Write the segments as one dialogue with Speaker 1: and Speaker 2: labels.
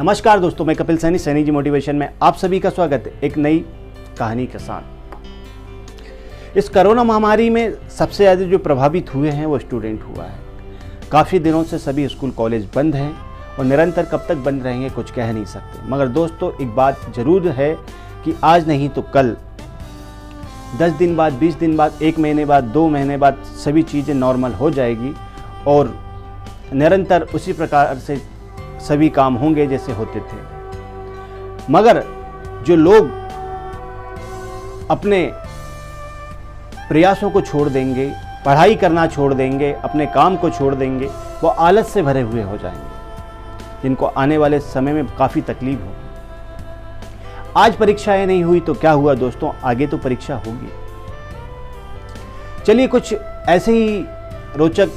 Speaker 1: नमस्कार दोस्तों, मैं कपिल सैनी, सैनी जी मोटिवेशन में आप सभी का स्वागत है। एक नई कहानी के साथ। इस कोरोना महामारी में सबसे ज़्यादा जो प्रभावित हुए हैं वो स्टूडेंट हुआ है। काफ़ी दिनों से सभी स्कूल कॉलेज बंद हैं और निरंतर कब तक बंद रहेंगे कुछ कह नहीं सकते। मगर दोस्तों एक बात ज़रूर है कि आज नहीं तो कल, 10 दिन बाद, 20 दिन बाद, 1 महीने बाद, 2 महीने बाद सभी चीज़ें नॉर्मल हो जाएगी और निरंतर उसी प्रकार से सभी काम होंगे जैसे होते थे। मगर जो लोग अपने प्रयासों को छोड़ देंगे, पढ़ाई करना छोड़ देंगे, अपने काम को छोड़ देंगे, वो आलस से भरे हुए हो जाएंगे, जिनको आने वाले समय में काफ़ी तकलीफ होगी। आज परीक्षाएं नहीं हुई तो क्या हुआ दोस्तों, आगे तो परीक्षा होगी। चलिए कुछ ऐसे ही रोचक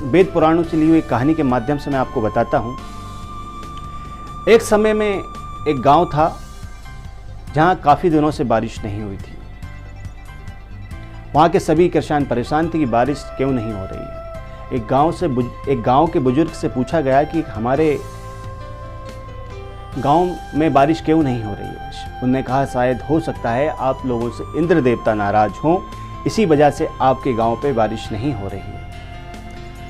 Speaker 1: वेद पुराणों से ली हुई कहानी के माध्यम से मैं आपको बताता हूँ। एक समय में एक गांव था जहां काफ़ी दिनों से बारिश नहीं हुई थी। वहां के सभी किसान परेशान थे कि बारिश क्यों नहीं हो रही है। एक गांव के बुजुर्ग से पूछा गया कि हमारे गांव में बारिश क्यों नहीं हो रही है। उन्होंने कहा शायद हो सकता है आप लोगों से इंद्र देवता नाराज हों, इसी वजह से आपके गांव पे बारिश नहीं हो रही है।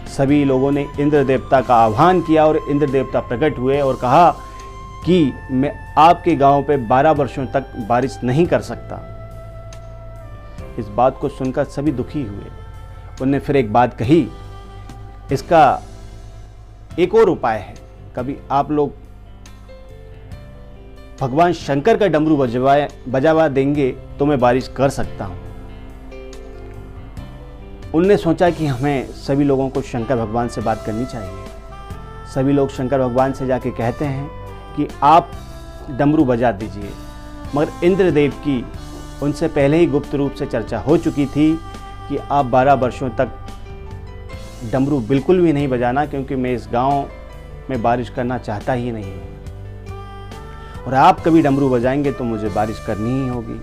Speaker 1: सभी लोगों ने इंद्र देवता का आह्वान किया और इंद्र देवता प्रकट हुए और कहा कि मैं आपके गांव पे 12 वर्षों तक बारिश नहीं कर सकता। इस बात को सुनकर सभी दुखी हुए। उन्होंने फिर एक बात कही, इसका एक और उपाय है। कभी आप लोग भगवान शंकर का डमरू बजावा देंगे तो मैं बारिश कर सकता हूं। उनने सोचा कि हमें सभी लोगों को शंकर भगवान से बात करनी चाहिए। सभी लोग शंकर भगवान से जाके कहते हैं कि आप डमरू बजा दीजिए। मगर इंद्रदेव की उनसे पहले ही गुप्त रूप से चर्चा हो चुकी थी कि आप 12 वर्षों तक डमरू बिल्कुल भी नहीं बजाना, क्योंकि मैं इस गांव में बारिश करना चाहता ही नहीं हूँ और आप कभी डमरू बजाएंगे तो मुझे बारिश करनी ही होगी।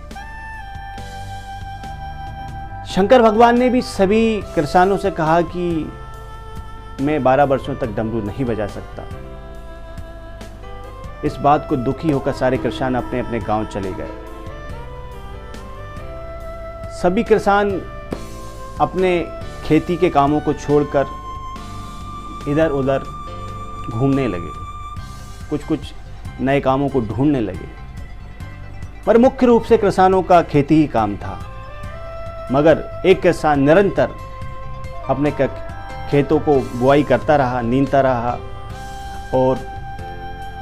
Speaker 1: शंकर भगवान ने भी सभी किसानों से कहा कि मैं 12 वर्षों तक डमरू नहीं बजा सकता। इस बात को दुखी होकर सारे किसान अपने अपने गांव चले गए। सभी किसान अपने खेती के कामों को छोड़कर इधर उधर घूमने लगे, कुछ नए कामों को ढूंढने लगे। पर मुख्य रूप से किसानों का खेती ही काम था। मगर एक किसान निरंतर अपने खेतों को बुआई करता रहा, नींदता रहा और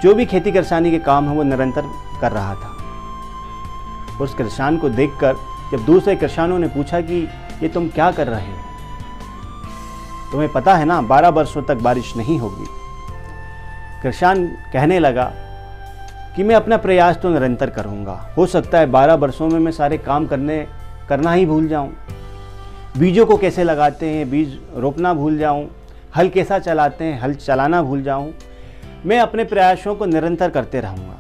Speaker 1: जो भी खेती किसानी के काम है वो निरंतर कर रहा था। उस किसान को देखकर जब दूसरे किसानों ने पूछा कि ये तुम क्या कर रहे हो, तुम्हें पता है ना 12 वर्षों तक बारिश नहीं होगी। किसान कहने लगा कि मैं अपना प्रयास तो निरंतर करूँगा, हो सकता है 12 वर्षों में मैं सारे काम करना ही भूल जाऊं, बीजों को कैसे लगाते हैं बीज रोपना भूल जाऊं, हल कैसा चलाते हैं हल चलाना भूल जाऊं। मैं अपने प्रयासों को निरंतर करते रहूंगा।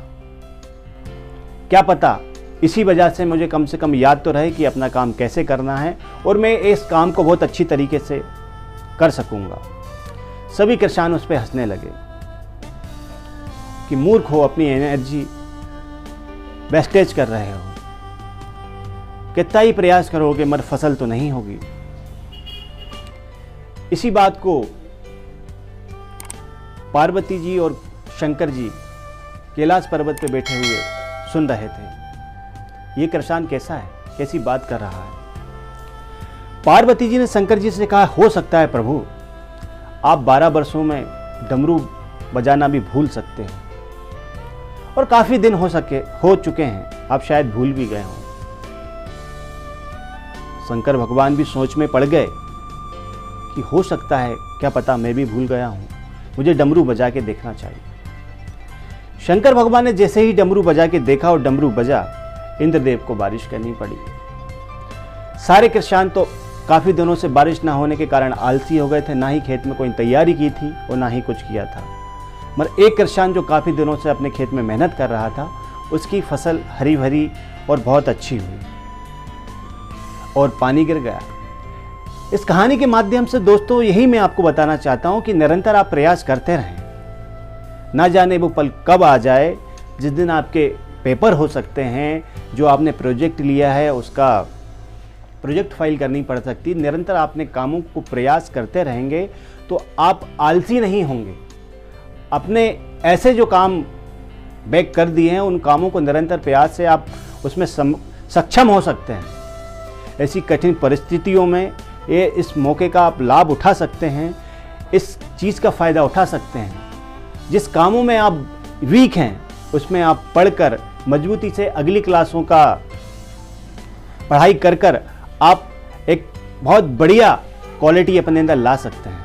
Speaker 1: क्या पता इसी वजह से मुझे कम से कम याद तो रहे कि अपना काम कैसे करना है और मैं इस काम को बहुत अच्छी तरीके से कर सकूंगा। सभी किसान उस पर हंसने लगे कि मूर्ख हो, अपनी एनर्जी वेस्टेज कर रहे हो, कितना ही प्रयास करोगे मगर फसल तो नहीं होगी। इसी बात को पार्वती जी और शंकर जी कैलाश पर्वत पे बैठे हुए सुन रहे थे। ये किसान कैसा है, कैसी बात कर रहा है। पार्वती जी ने शंकर जी से कहा, हो सकता है प्रभु आप 12 वर्षों में डमरू बजाना भी भूल सकते हो और काफी दिन हो चुके हैं, आप शायद भूल भी गए हों। शंकर भगवान भी सोच में पड़ गए कि हो सकता है, क्या पता मैं भी भूल गया हूं, मुझे डमरू बजा के देखना चाहिए। शंकर भगवान ने जैसे ही डमरू बजा के देखा और डमरू बजा, इंद्रदेव को बारिश करनी पड़ी। सारे किसान तो काफी दिनों से बारिश ना होने के कारण आलसी हो गए थे, ना ही खेत में कोई तैयारी की थी और ना ही कुछ किया था। मगर एक किसान जो काफी दिनों से अपने खेत में मेहनत कर रहा था, उसकी फसल हरी भरी और बहुत अच्छी हुई और पानी गिर गया। इस कहानी के माध्यम से दोस्तों यही मैं आपको बताना चाहता हूं कि निरंतर आप प्रयास करते रहें, ना जाने वो पल कब आ जाए जिस दिन आपके पेपर हो सकते हैं, जो आपने प्रोजेक्ट लिया है उसका प्रोजेक्ट फाइल करनी पड़ सकती। निरंतर आपने कामों को प्रयास करते रहेंगे तो आप आलसी नहीं होंगे। अपने ऐसे जो काम बैक कर दिए हैं उन कामों को निरंतर प्रयास से आप उसमें सक्षम हो सकते हैं। ऐसी कठिन परिस्थितियों में इस मौके का आप लाभ उठा सकते हैं, इस चीज़ का फ़ायदा उठा सकते हैं। जिस कामों में आप वीक हैं उसमें आप पढ़कर मजबूती से अगली क्लासों का पढ़ाई कर कर आप एक बहुत बढ़िया क्वालिटी अपने अंदर ला सकते हैं।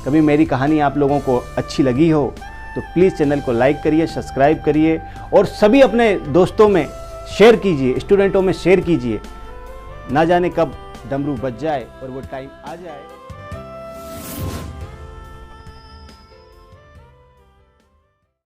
Speaker 1: कभी मेरी कहानी आप लोगों को अच्छी लगी हो तो प्लीज़ चैनल को लाइक करिए, सब्सक्राइब करिए और सभी अपने दोस्तों में शेयर कीजिए, स्टूडेंटों में शेयर कीजिए। ना जाने कब डमरू बज जाए और वो टाइम आ जाए।